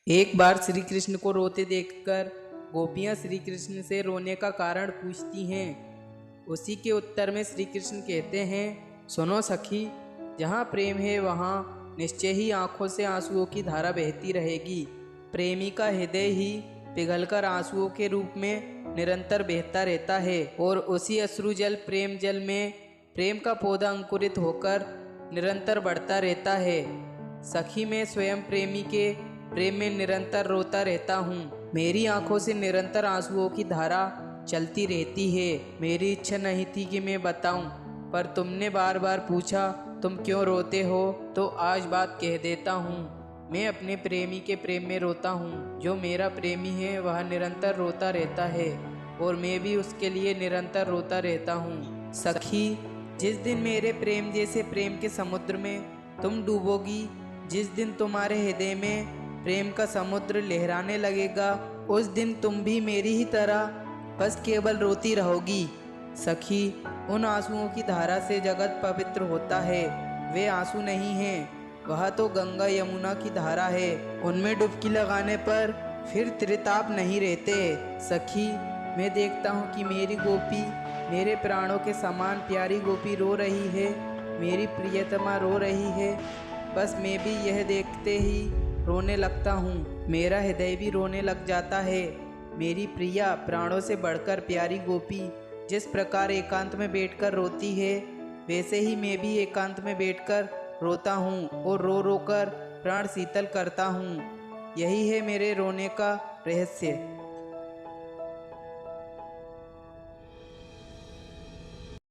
एक बार श्री कृष्ण को रोते देखकर गोपियां श्री कृष्ण से रोने का कारण पूछती हैं। उसी के उत्तर में श्री कृष्ण कहते हैं, सुनो सखी, जहाँ प्रेम है वहाँ निश्चय ही आंखों से आंसुओं की धारा बहती रहेगी। प्रेमी का हृदय ही पिघलकर आंसुओं के रूप में निरंतर बहता रहता है और उसी अश्रु जल प्रेम जल में प्रेम का पौधा अंकुरित होकर निरंतर बढ़ता रहता है। सखी, मैं स्वयं प्रेमी के प्रेम में निरंतर रोता रहता हूँ। मेरी आंखों से निरंतर आंसुओं की धारा चलती रहती है। मेरी इच्छा नहीं थी कि मैं बताऊं, पर तुमने बार बार पूछा तुम क्यों रोते हो, तो आज बात कह देता हूँ। मैं अपने प्रेमी के प्रेम में रोता हूँ। जो मेरा प्रेमी है वह निरंतर रोता रहता है और मैं भी उसके लिए निरंतर रोता रहता हूँ। सखी, जिस दिन मेरे प्रेम जैसे प्रेम के समुद्र में तुम डूबोगी, जिस दिन तुम्हारे हृदय में प्रेम का समुद्र लहराने लगेगा, उस दिन तुम भी मेरी ही तरह बस केवल रोती रहोगी। सखी, उन आंसुओं की धारा से जगत पवित्र होता है। वे आंसू नहीं हैं, वह तो गंगा यमुना की धारा है। उनमें डुबकी लगाने पर फिर त्रिताप नहीं रहते। सखी, मैं देखता हूँ कि मेरी गोपी, मेरे प्राणों के समान प्यारी गोपी रो रही है, मेरी प्रियतमा रो रही है। बस मैं भी यह देखते ही रोने लगता हूँ। मेरा हृदय भी रोने लग जाता है। मेरी प्रिया, प्राणों से बढ़कर प्यारी गोपी जिस प्रकार एकांत में बैठकर रोती है, वैसे ही मैं भी एकांत में बैठकर रोता हूँ और रो रो कर प्राण शीतल करता हूँ। यही है मेरे रोने का रहस्य।